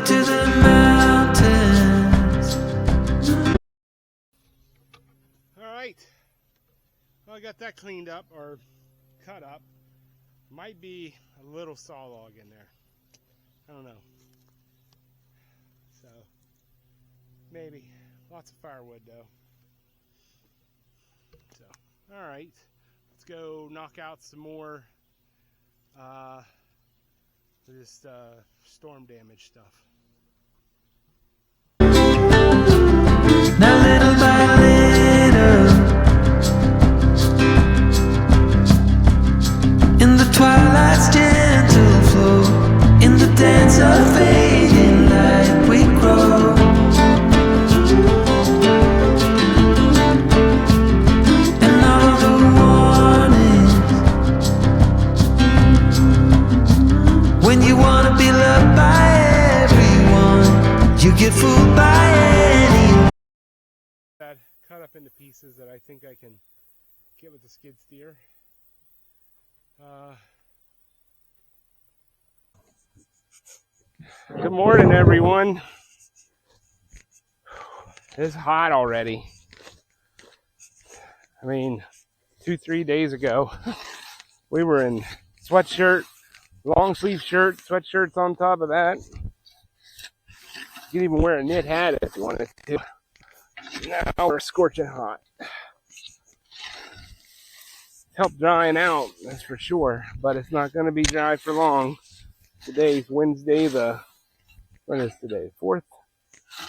to the mountains. All right. Well, I got that cleaned up or cut up. Might be a little saw log in there. I don't know. So, maybe. Lots of firewood though. So, all right. Let's go knock out some more this storm damage stuff. Now little by little, in the twilight's gentle flow, in the dance of fading light we grow. And all the warnings, when you wanna be loved by everyone, you get fooled by anyone. That cut up into pieces that I think I can get with the skid steer. Good morning, everyone. It's hot already. I mean, 2-3 days ago, we were in sweatshirt, long sleeve shirt, sweatshirts on top of that. You can even wear a knit hat if you wanted to. Now we're scorching hot. Help drying out, that's for sure, but it's not going to be dry for long. Today's Wednesday, when is today? 4th?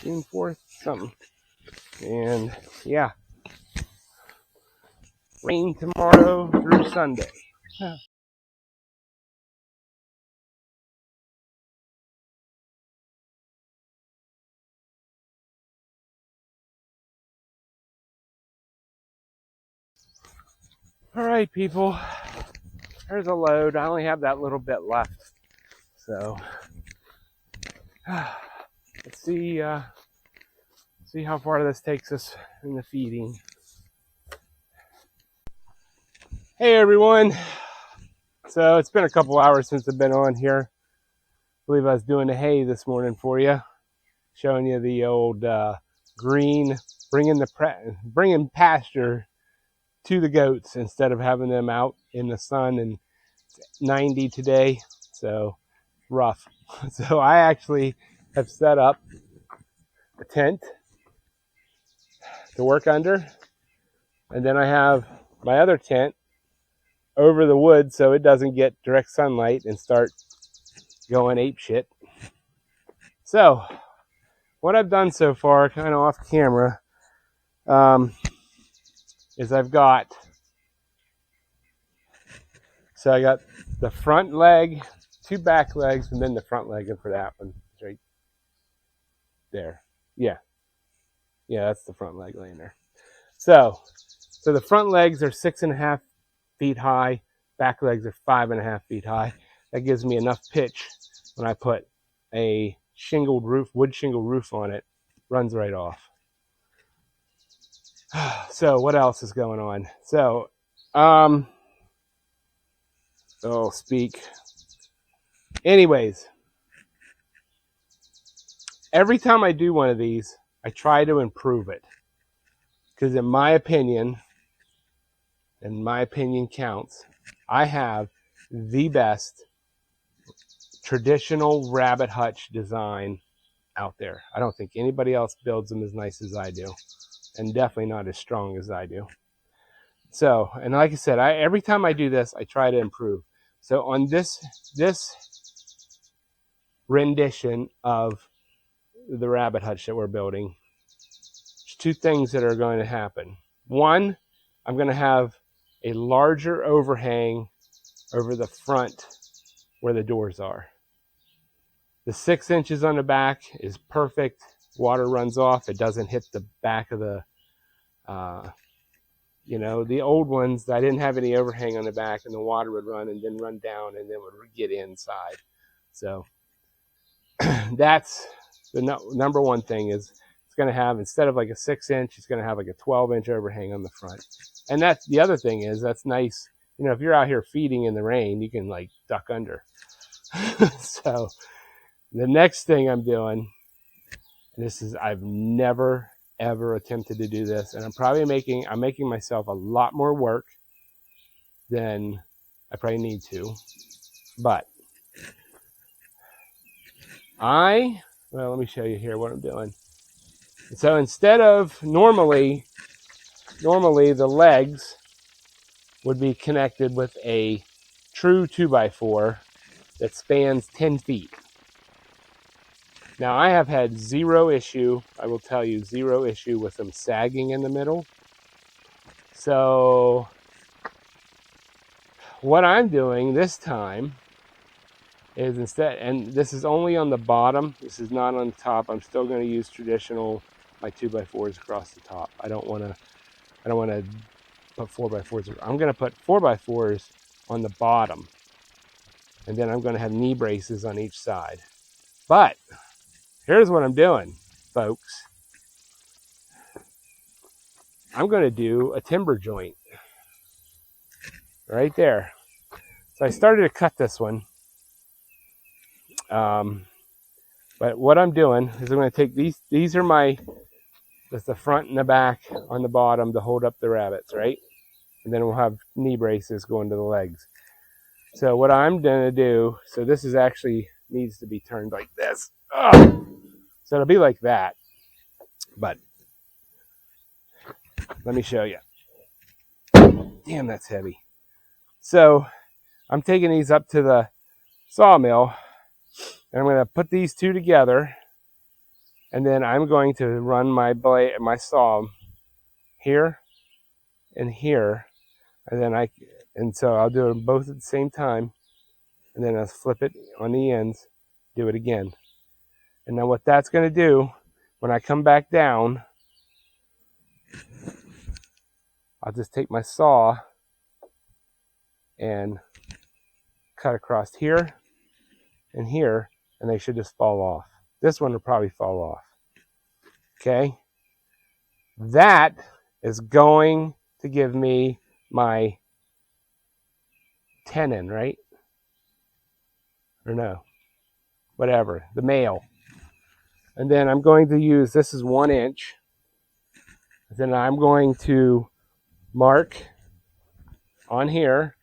June 4th? Something. And yeah, rain tomorrow through Sunday. All right, people, there's a load. I only have that little bit left. So let's see how far this takes us in the feeding. Hey everyone. So it's been a couple hours since I've been on here. I believe I was doing the hay this morning for you, showing you the old green, bringing pasture to the goats instead of having them out in the sun, and it's 90 today, so rough. So I actually have set up a tent to work under, and then I have my other tent over the wood so it doesn't get direct sunlight and start going ape shit. So what I've done so far, kind of off camera, is I got the front leg, 2 back legs, and then the front leg for that one right there. Yeah, that's the front leg laying there. So the front legs are 6.5 feet high, back legs are 5.5 feet high. That gives me enough pitch when I put a shingled roof, wood shingle roof on it. Runs right off. So what else is going on? So, anyways, every time I do one of these, I try to improve it. Because in my opinion counts, I have the best traditional rabbit hutch design out there. I don't think anybody else builds them as nice as I do, and definitely not as strong as I do. So, and like I said, every time I do this, I try to improve. So on this rendition of the rabbit hutch that we're building, there's 2 things that are going to happen. One, I'm going to have a larger overhang over the front where the doors are. The 6 inches on the back is perfect. Water runs off. It doesn't hit the back of the, the old ones, I didn't have any overhang on the back, and the water would run and then run down and then would get inside. So that's the number one thing, is it's going to have, instead of like a 6 inch, it's going to have like a 12-inch overhang on the front. And that's the other thing, is that's nice. If you're out here feeding in the rain, you can like duck under. So The next thing I'm doing, and I've never ever attempted to do this, and I'm making myself a lot more work than I probably need to. But let me show you here what I'm doing. So instead of normally the legs would be connected with a true 2x4 that spans 10 feet. Now I have had zero issue, I will tell you, zero issue with them sagging in the middle. So what I'm doing this time is instead, and this is only on the bottom, this is not on the top. I'm still going to use traditional, my 2x4s across the top. I don't want to put 4x4s. I'm going to put 4x4s on the bottom, and then I'm going to have knee braces on each side. But here's what I'm doing, folks. I'm going to do a timber joint right there. So I started to cut this one. But what I'm doing is I'm going to take these are that's the front and the back on the bottom to hold up the rabbets, right? And then we'll have knee braces going to the legs. So what I'm going to do, so this is actually needs to be turned like this. Ugh. So it'll be like that. But let me show you. Damn, that's heavy. So I'm taking these up to the sawmill, and I'm going to put these two together, and then I'm going to run my saw here and here, and so I'll do them both at the same time, and then I'll flip it on the ends, do it again. And now what that's going to do, when I come back down, I'll just take my saw and cut across here and here, and they should just fall off. This one will probably fall off. Okay? That is going to give me my tenon, right? Or no? Whatever. The male. And then I'm going to use, this is 1 inch. Then I'm going to mark on here,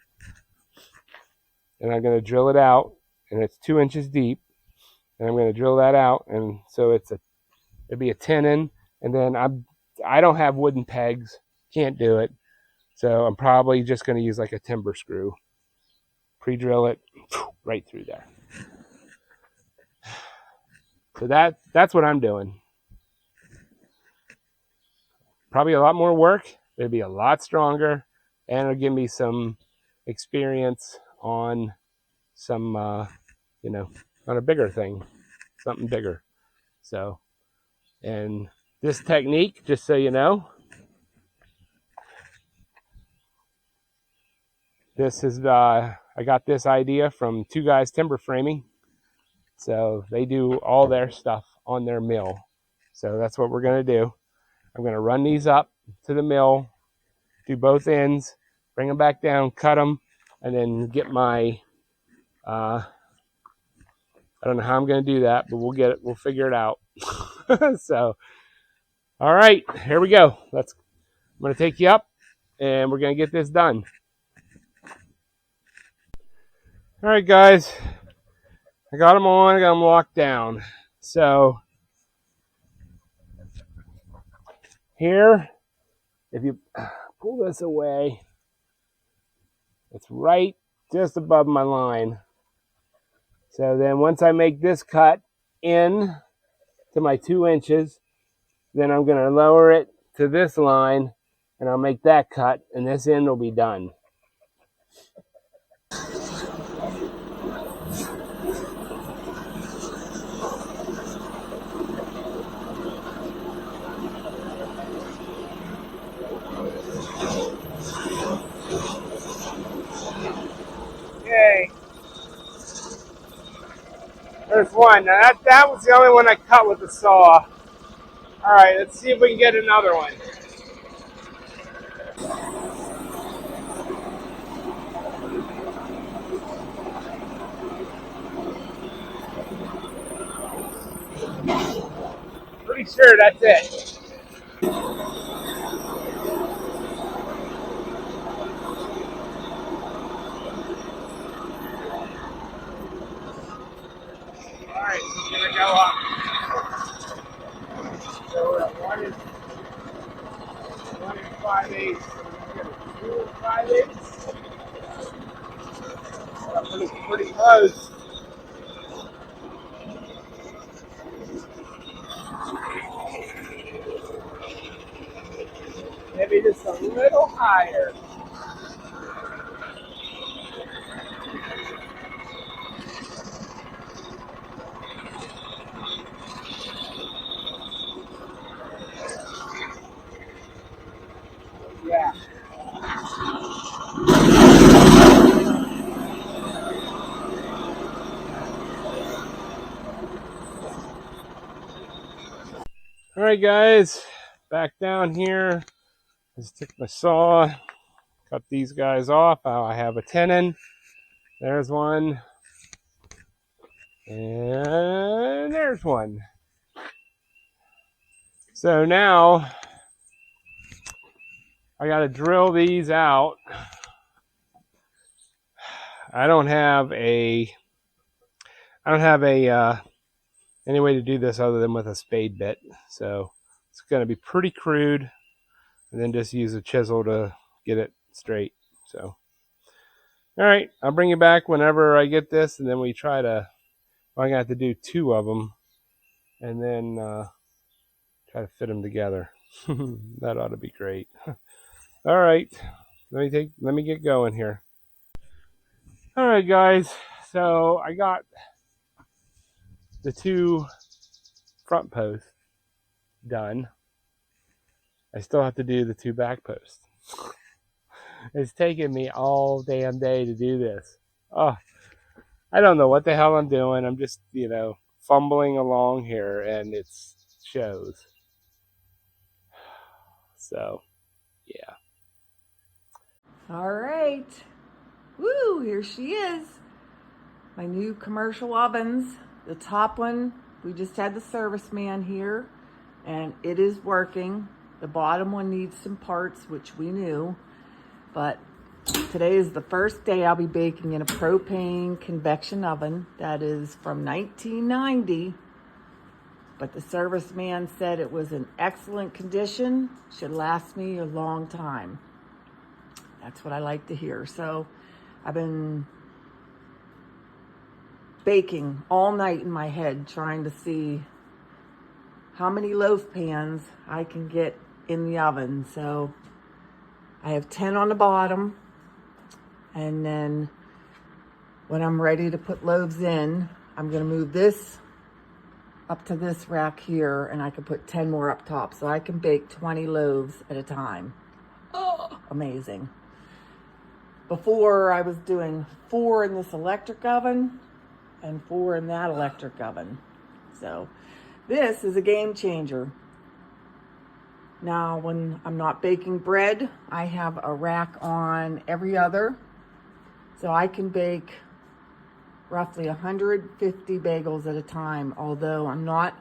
and I'm going to drill it out, and it's 2 inches deep, and I'm going to drill that out, and so it'd be a tenon. And then I don't have wooden pegs, can't do it, so I'm probably just going to use like a timber screw, pre-drill it right through there. So that's what I'm doing. Probably a lot more work. It'll be a lot stronger, and it'll give me some experience on some, on a bigger thing, something bigger. So, and this technique, just so you know, this is, I got this idea from Two Guys Timber Framing. So they do all their stuff on their mill. So that's what we're going to do. I'm going to run these up to the mill, do both ends, bring them back down, cut them, and then get my, I don't know how I'm going to do that, but we'll figure it out. So, all right, here we go. I'm going to take you up, and we're going to get this done. All right, guys. I got them on, I got them locked down. So here, if you pull this away, it's right just above my line. So then once I make this cut in to my 2 inches, then I'm going to lower it to this line, and I'll make that cut, and this end will be done. Okay. There's one. Now that was the only one I cut with the saw. All right, let's see if we can get another one. pretty sure that's it. Alright, it's gonna go up. So we're at 1 and 5/8. We're gonna get 2 and 5/8. Pretty close. Maybe just a little higher. Yeah. All right, guys, back down here. Just took my saw, cut these guys off. I have a tenon. There's one. And there's one. So now I got to drill these out. I don't have any way to do this other than with a spade bit. So it's going to be pretty crude, and then just use a chisel to get it straight. So, all right, I'll bring you back whenever I get this, and then we try to. Well, I got to do 2 of them, and then try to fit them together. That ought to be great. All right, let me get going here. All right, guys. So I got the 2 front posts done. I still have to do the 2 back posts. It's taken me all damn day to do this. Oh, I don't know what the hell I'm doing. I'm just, fumbling along here, and it shows. So, yeah. All right. Woo, here she is. My new commercial ovens. The top one, we just had the service man here, and it is working. The bottom one needs some parts, which we knew. But today is the first day I'll be baking in a propane convection oven that is from 1990. But the service man said it was in excellent condition, should last me a long time. That's what I like to hear. So I've been baking all night in my head, trying to see how many loaf pans I can get in the oven. So I have 10 on the bottom, and then when I'm ready to put loaves in, I'm gonna move this up to this rack here, and I can put 10 more up top, so I can bake 20 loaves at a time. Oh, amazing. Before I was doing 4 in this electric oven and 4 in that electric oven. So this is a game changer. Now, when I'm not baking bread, I have a rack on every other. So I can bake roughly 150 bagels at a time, although I'm not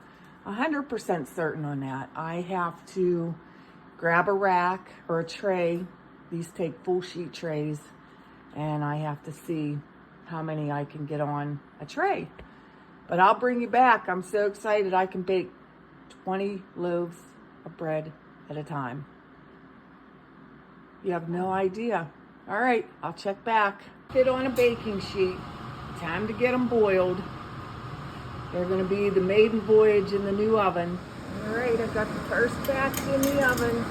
100% certain on that. I have to grab a rack or a tray. These take full sheet trays, and I have to see how many I can get on a tray. But I'll bring you back. I'm so excited I can bake 20 loaves of bread at a time. You have no idea. All right, I'll check back. Fit on a baking sheet. Time to get them boiled. They're gonna be the maiden voyage in the new oven. All right, I've got the first batch in the oven.